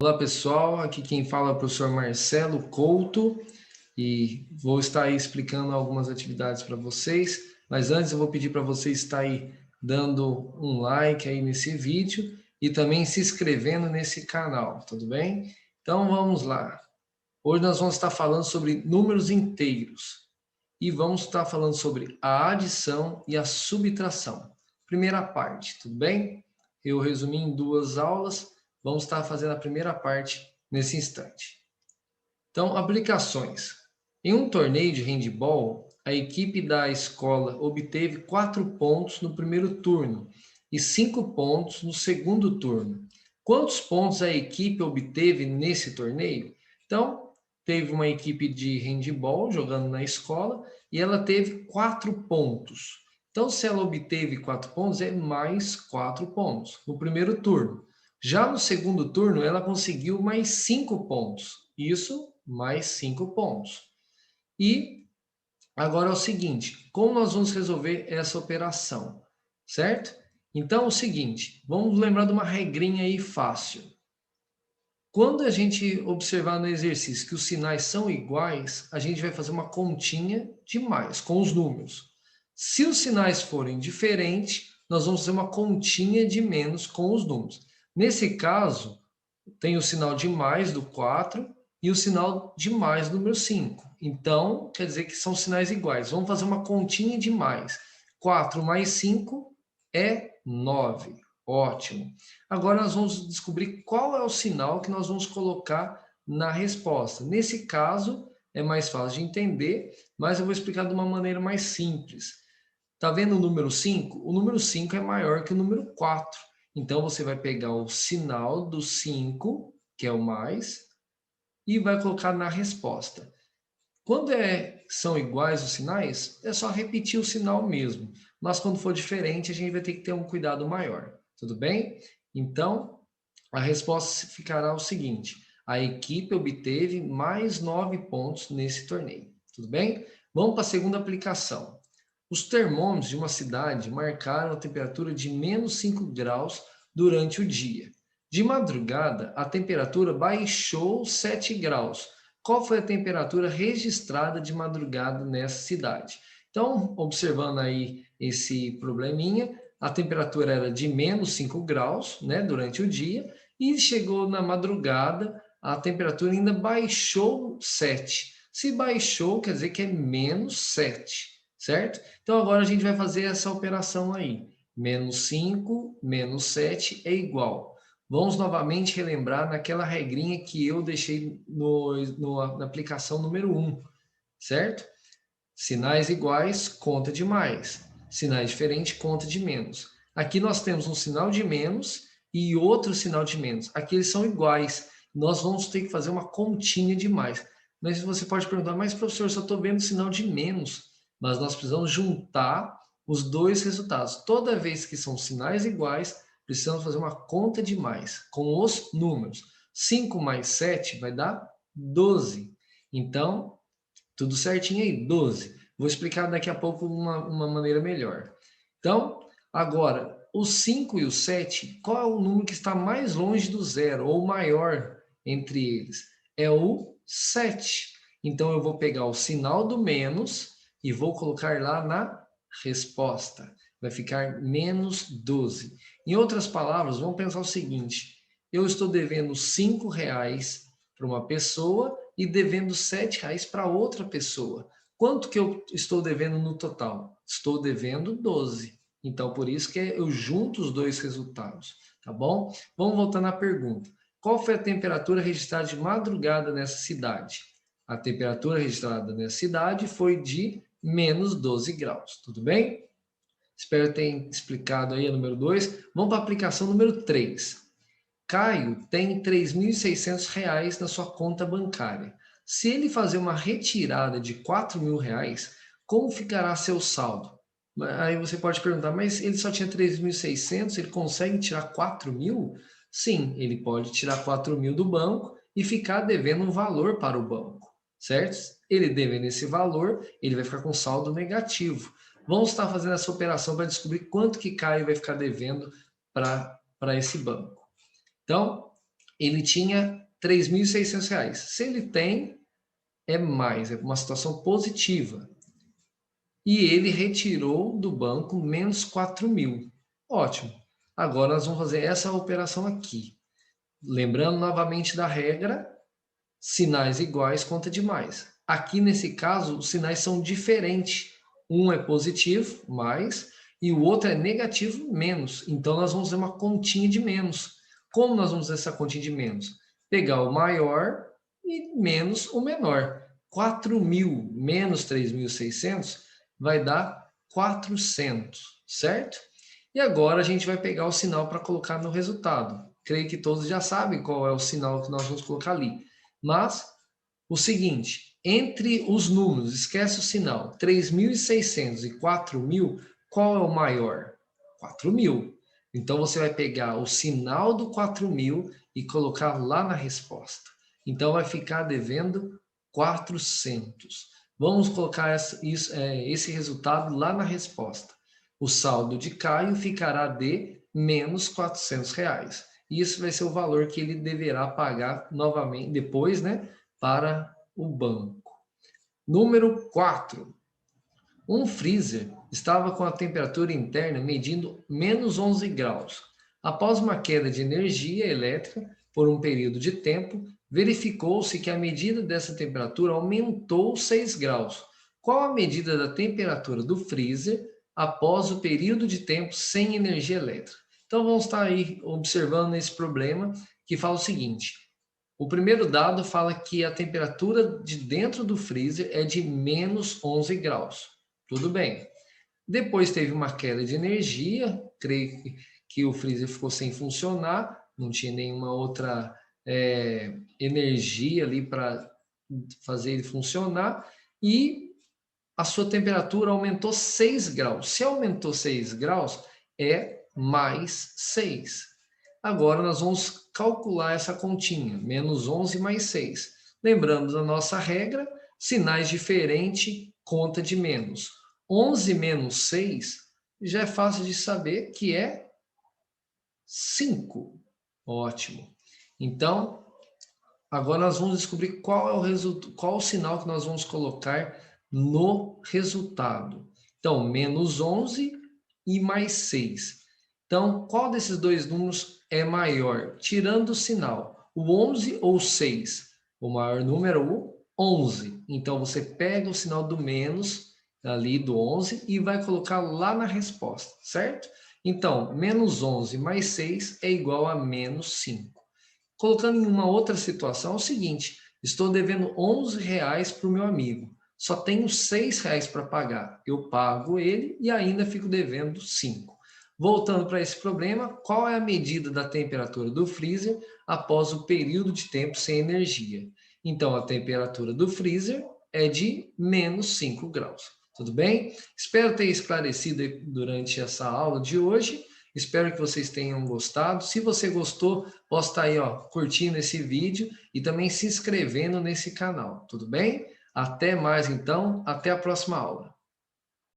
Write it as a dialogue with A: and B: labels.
A: Olá pessoal, aqui quem fala é o professor Marcelo Couto e vou estar aí explicando algumas atividades para vocês, mas antes eu vou pedir para vocês estar aí dando um like aí nesse vídeo e também se inscrevendo nesse canal, tudo bem? Então vamos lá. Hoje nós vamos estar falando sobre números inteiros e vamos estar falando sobre a adição e a subtração. Primeira parte, tudo bem? Eu resumi em duas aulas. Vamos estar fazendo a primeira parte nesse instante. Então, aplicações. Em um torneio de handebol, a equipe da escola obteve 4 pontos no primeiro turno e 5 pontos no segundo turno. Quantos pontos a equipe obteve nesse torneio? Então, teve uma equipe de handebol jogando na escola e ela teve 4 pontos. Então, se ela obteve 4 pontos, é mais 4 pontos no primeiro turno. Já no segundo turno, ela conseguiu mais 5 pontos. Isso, mais 5 pontos. E agora é o seguinte, como nós vamos resolver essa operação, certo? Então é o seguinte, vamos lembrar de uma regrinha aí fácil. Quando a gente observar no exercício que os sinais são iguais, a gente vai fazer uma continha de mais com os números. Se os sinais forem diferentes, nós vamos fazer uma continha de menos com os números. Nesse caso, tem o sinal de mais do 4 e o sinal de mais do número 5. Então, quer dizer que são sinais iguais. Vamos fazer uma continha de mais. 4 mais 5 é 9. Ótimo. Agora nós vamos descobrir qual é o sinal que nós vamos colocar na resposta. Nesse caso, é mais fácil de entender, mas eu vou explicar de uma maneira mais simples. Tá vendo o número 5? O número 5 é maior que o número 4. Então, você vai pegar o sinal do 5, que é o mais, e vai colocar na resposta. Quando são iguais os sinais, é só repetir o sinal mesmo. Mas quando for diferente, a gente vai ter que ter um cuidado maior. Tudo bem? Então, a resposta ficará o seguinte. A equipe obteve mais 9 pontos nesse torneio. Tudo bem? Vamos para a segunda aplicação. Os termômetros de uma cidade marcaram a temperatura de menos 5 graus durante o dia. De madrugada, a temperatura baixou 7 graus. Qual foi a temperatura registrada de madrugada nessa cidade? Então, observando aí esse probleminha, a temperatura era de menos 5 graus, né, durante o dia, e chegou na madrugada, a temperatura ainda baixou 7. Se baixou, quer dizer que é menos 7, certo? Então, agora a gente vai fazer essa operação aí. Menos 5, menos 7 é igual. Vamos novamente relembrar naquela regrinha que eu deixei na aplicação número 1, certo? Sinais iguais, conta de mais. Sinais diferentes, conta de menos. Aqui nós temos um sinal de menos e outro sinal de menos. Aqui eles são iguais. Nós vamos ter que fazer uma continha de mais. Mas você pode perguntar, mas professor, só estou vendo sinal de menos. Mas nós precisamos juntar os dois resultados. Toda vez que são sinais iguais, precisamos fazer uma conta de mais com os números. 5 mais 7 vai dar 12. Então, tudo certinho aí, 12. Vou explicar daqui a pouco uma maneira melhor. Então, agora, o 5 e o 7, qual é o número que está mais longe do zero, ou maior entre eles? É o 7. Então, eu vou pegar o sinal do menos e vou colocar lá na resposta. Vai ficar menos 12. Em outras palavras, vamos pensar o seguinte. Eu estou devendo 5 reais para uma pessoa e devendo 7 reais para outra pessoa. Quanto que eu estou devendo no total? Estou devendo 12. Então, por isso que eu junto os dois resultados, tá bom? Vamos voltar na pergunta. Qual foi a temperatura registrada de madrugada nessa cidade? A temperatura registrada nessa cidade foi de menos 12 graus, tudo bem? Espero ter explicado aí a número 2. Vamos para a aplicação número 3. Caio tem R$ 3.600 na sua conta bancária. Se ele fazer uma retirada de R$ 4.000, como ficará seu saldo? Aí você pode perguntar, mas ele só tinha 3.600, ele consegue tirar 4.000? Sim, ele pode tirar 4.000 do banco e ficar devendo um valor para o banco, certo? Ele devendo esse valor, ele vai ficar com saldo negativo. Vamos estar fazendo essa operação para descobrir quanto que Caio vai ficar devendo para esse banco. Então, ele tinha R$ 3.600. Se ele tem, é mais, é uma situação positiva. E ele retirou do banco menos 4.000. Ótimo. Agora nós vamos fazer essa operação aqui. Lembrando novamente da regra, sinais iguais conta demais. Aqui nesse caso, os sinais são diferentes. Um é positivo, mais, e o outro é negativo, menos. Então nós vamos fazer uma continha de menos. Como nós vamos fazer essa continha de menos? Pegar o maior e menos o menor. 4.000 menos 3.600 vai dar 400, certo? E agora a gente vai pegar o sinal para colocar no resultado. Creio que todos já sabem qual é o sinal que nós vamos colocar ali. Mas o seguinte, entre os números, esquece o sinal, 3.600 e 4.000, qual é o maior? 4.000. Então você vai pegar o sinal do 4.000 e colocar lá na resposta. Então vai ficar devendo 400. Vamos colocar esse resultado lá na resposta. O saldo de Caio ficará de menos R$ 400. Isso vai ser o valor que ele deverá pagar novamente, depois, né, para o banco. Número 4. Um freezer estava com a temperatura interna medindo menos 11 graus. Após uma queda de energia elétrica por um período de tempo, verificou-se que a medida dessa temperatura aumentou 6 graus. Qual a medida da temperatura do freezer após o período de tempo sem energia elétrica? Então vamos estar aí observando esse problema que fala o seguinte: o primeiro dado fala que a temperatura de dentro do freezer é de menos 11 graus. Tudo bem. Depois teve uma queda de energia, creio que o freezer ficou sem funcionar, não tinha nenhuma outra energia ali para fazer ele funcionar, e a sua temperatura aumentou 6 graus. Se aumentou 6 graus, é mais 6. Agora nós vamos calcular essa continha, menos 11 mais 6. Lembrando da nossa regra, sinais diferentes, conta de menos. 11 menos 6 já é fácil de saber que é 5. Ótimo. Então, agora nós vamos descobrir qual é qual o sinal que nós vamos colocar no resultado. Então, menos 11 e mais 6. Então, qual desses dois números é maior? Tirando o sinal, o 11 ou o 6? O maior número é o 11. Então, você pega o sinal do menos ali do 11 e vai colocar lá na resposta, certo? Então, menos 11 mais 6 é igual a menos 5. Colocando em uma outra situação, é o seguinte: estou devendo R$ 11 para o meu amigo, só tenho R$ 6 para pagar. Eu pago ele e ainda fico devendo 5. Voltando para esse problema, qual é a medida da temperatura do freezer após o período de tempo sem energia? Então, a temperatura do freezer é de menos 5 graus. Tudo bem? Espero ter esclarecido durante essa aula de hoje. Espero que vocês tenham gostado. Se você gostou, posso estar aí, curtindo esse vídeo e também se inscrevendo nesse canal. Tudo bem? Até mais então. Até a próxima aula.